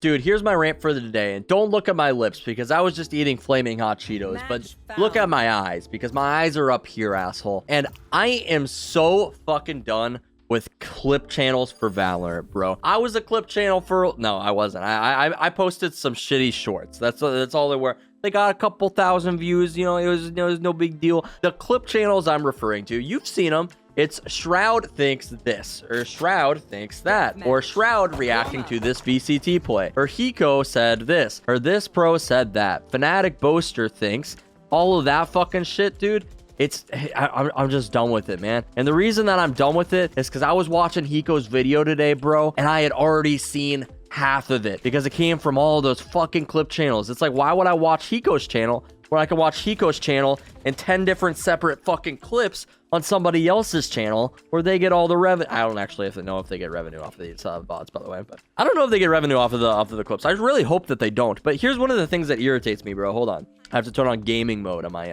Dude, here's my rant for the day, and don't look at my lips because I was just eating flaming hot Cheetos, but look at my eyes because my eyes are up here, asshole. And I am so fucking done with clip channels for Valorant, bro. I was a clip channel for... No, I wasn't. I posted some shitty shorts. That's all they were. They got a couple thousand views, you know, it was no big deal. The clip channels I'm referring to, you've seen them. It's Shroud thinks this, or Shroud thinks that, or Shroud reacting to this VCT play, or Hiko said this, or this pro said that. Fnatic Boaster thinks all of that fucking shit, dude. I'm just done with it, man. And the reason that I'm done with it is because I was watching Hiko's video today, bro, and I had already seen half of it because it came from all those fucking clip channels. It's like, why would I watch Hiko's channel where I can watch Hiko's channel and 10 different separate fucking clips on somebody else's channel where they get all the revenue? I don't actually have to know if they get revenue off of these bots, by the way, but I don't know if they get revenue off of the clips. I really hope that they don't. But here's one of the things that irritates me, bro. Hold on. I have to turn on gaming mode on my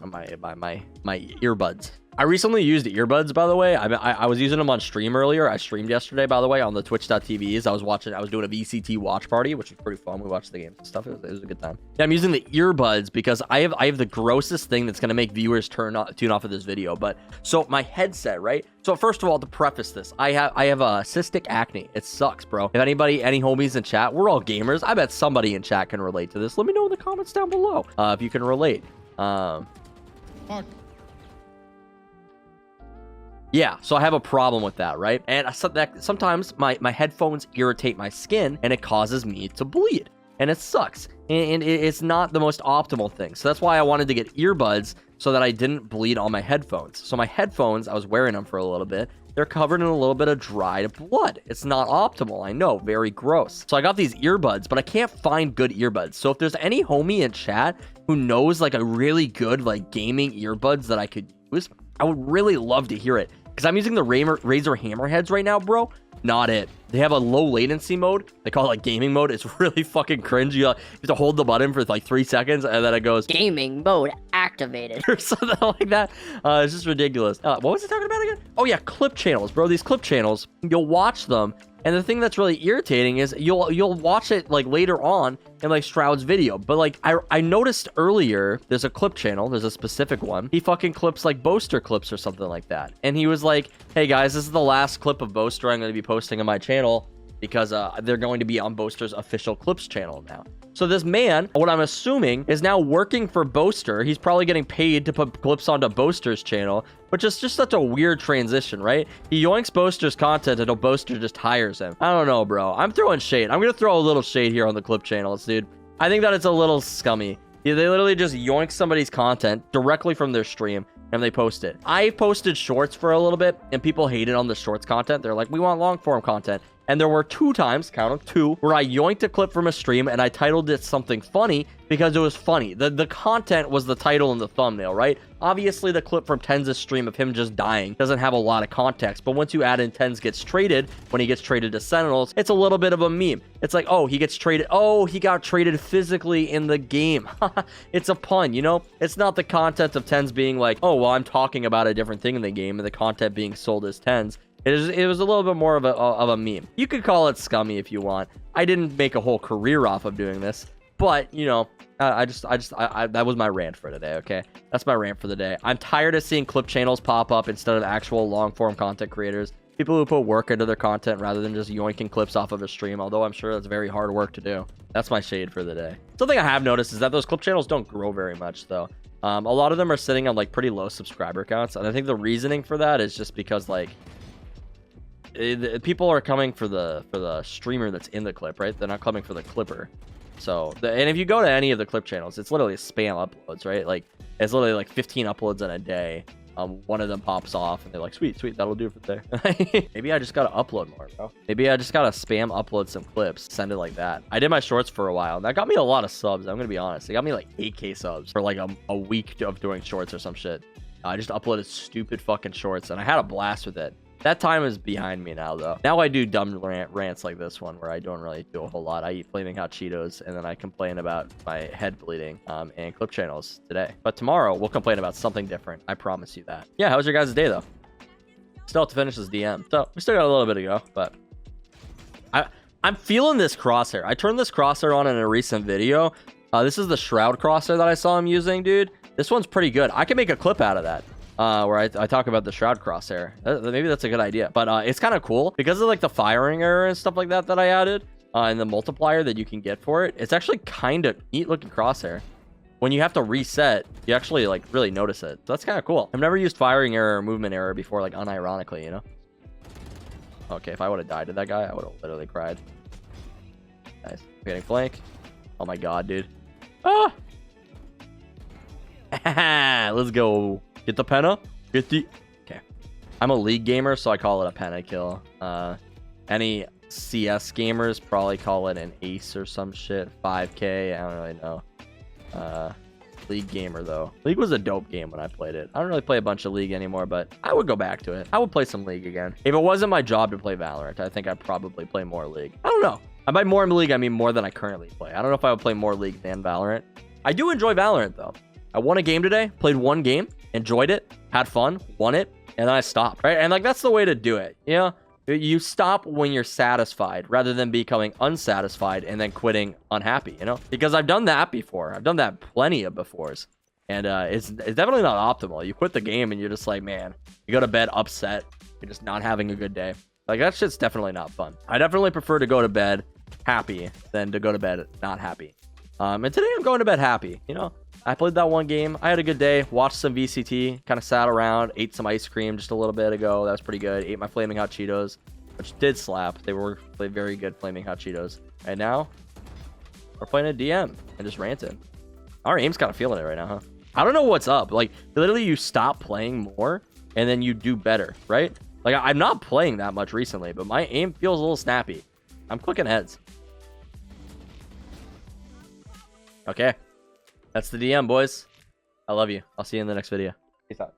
earbuds. I recently used earbuds, by the way. I was using them on stream earlier. I streamed yesterday, by the way, on the twitch.tvs. I was doing a VCT watch party, which was pretty fun. We watched the games and stuff. It was a good time. Yeah, I'm using the earbuds because I have the grossest thing that's going to make viewers tune off of this video. But so my headset, right? So first of all, to preface this, I have cystic acne. It sucks, bro. If any homies in chat, we're all gamers. I bet somebody in chat can relate to this. Let me know in the comments down below if you can relate. Fuck. Yeah, so I have a problem with that, right? And sometimes my headphones irritate my skin and it causes me to bleed. And it sucks. And it's not the most optimal thing. So that's why I wanted to get earbuds so that I didn't bleed on my headphones. So my headphones, I was wearing them for a little bit. They're covered in a little bit of dried blood. It's not optimal. I know, very gross. So I got these earbuds, but I can't find good earbuds. So if there's any homie in chat who knows like a really good like gaming earbuds that I could use, I would really love to hear it. Because I'm using the Razer Hammerheads right now, bro. Not it. They have a low latency mode. They call it like gaming mode. It's really fucking cringe. You have to hold the button for like 3 seconds and then it goes gaming mode activated or something like that. It's just ridiculous. What was it talking about again? Oh yeah, clip channels, bro. These clip channels, you'll watch them. And the thing that's really irritating is you'll watch it like later on in like Shroud's video. But like I noticed earlier, there's a clip channel. There's a specific one. He fucking clips like Boaster clips or something like that. And he was like, hey guys, this is the last clip of Boaster I'm going to be posting on my channel because they're going to be on Boaster's official clips channel now. So this man, what I'm assuming, is now working for Boaster. He's probably getting paid to put clips onto Boaster's channel, which is just such a weird transition, right? He yoinks Boaster's content until Boaster just hires him. I don't know, bro. I'm throwing shade. I'm going to throw a little shade here on the clip channels, dude. I think that it's a little scummy. Yeah, they literally just yoink somebody's content directly from their stream and they post it. I posted shorts for a little bit and people hated on the shorts content. They're like, we want long form content. And there were 2 times, count them 2, where I yoinked a clip from a stream and I titled it something funny because it was funny. The content was the title and the thumbnail, right? Obviously, the clip from Tenz's stream of him just dying doesn't have a lot of context. But once you add in Tenz gets traded, when he gets traded to Sentinels, it's a little bit of a meme. It's like, oh, he gets traded. Oh, he got traded physically in the game. It's a pun, you know? It's not the content of Tenz being like, oh, well, I'm talking about a different thing in the game and the content being sold as Tenz. It was a little bit more of a meme. You could call it scummy if you want. I didn't make a whole career off of doing this, but you know, I that was my rant for today. Okay, that's my rant for the day. I'm tired of seeing clip channels pop up instead of actual long form content creators. People who put work into their content rather than just yoinking clips off of a stream. Although I'm sure that's very hard work to do. That's my shade for the day. Something I have noticed is that those clip channels don't grow very much though. A lot of them are sitting on like pretty low subscriber counts, and I think the reasoning for that is just because like people are coming for the streamer that's in the clip, right? They're not coming for the clipper. So and if you go to any of the clip channels, it's literally spam uploads, right? Like it's literally like 15 uploads in a day. One of them pops off and they're like, sweet, that'll do for today. Maybe I just gotta upload more, bro. Maybe I just gotta spam upload some clips, send it like that. I did my shorts for a while. That got me a lot of subs. I'm gonna be honest. It got me like 8K subs for like a week of doing shorts or some shit. I just uploaded stupid fucking shorts and I had a blast with it. That time is behind me now, though. Now I do dumb rants like this one where I don't really do a whole lot. I eat flaming hot Cheetos and then I complain about my head bleeding and clip channels today. But tomorrow we'll complain about something different. I promise you that. Yeah, how was your guys' day, though? Still have to finish this DM. So we still got a little bit to go, but I'm feeling this crosshair. I turned this crosshair on in a recent video. This is the Shroud crosshair that I saw him using, dude. This one's pretty good. I can make a clip out of that. Where I talk about the Shroud crosshair. Maybe that's a good idea. But it's kind of cool because of like the firing error and stuff like that I added. And the multiplier that you can get for it. It's actually kind of neat looking crosshair. When you have to reset, you actually like really notice it. So that's kind of cool. I've never used firing error or movement error before, like unironically, you know? Okay, if I would have died to that guy, I would have literally cried. Nice. Getting flank. Oh my god, dude. Ah! Let's go. Get the penna. Get the... Okay. I'm a league gamer, so I call it a penna kill. Any CS gamers probably call it an ace or some shit. 5k, I don't really know. League gamer though. League was a dope game when I played it. I don't really play a bunch of League anymore, but I would go back to it. I would play some League again. If it wasn't my job to play Valorant, I think I'd probably play more League. I don't know. By more in League, I mean more than I currently play. I don't know if I would play more League than Valorant. I do enjoy Valorant though. I won a game today, played one game, enjoyed it, had fun, won it, and then I stopped, right? And like that's the way to do it, you know? You stop when you're satisfied rather than becoming unsatisfied and then quitting unhappy, you know? Because I've done that before. I've done that plenty of befores. And it's definitely not optimal. You quit the game and you're just like, man, you go to bed upset. You're just not having a good day. Like that shit's definitely not fun. I definitely prefer to go to bed happy than to go to bed not happy. And today I'm going to bed happy, you know? I played that one game. I had a good day. Watched some VCT. Kind of sat around. Ate some ice cream just a little bit ago. That was pretty good. Ate my Flaming Hot Cheetos, which did slap. They were very good Flaming Hot Cheetos. And now we're playing a DM and just ranting. Our aim's kind of feeling it right now, huh? I don't know what's up. Like, literally, you stop playing more and then you do better, right? Like, I'm not playing that much recently, but my aim feels a little snappy. I'm clicking heads. Okay. That's the DM, boys. I love you. I'll see you in the next video. Peace out.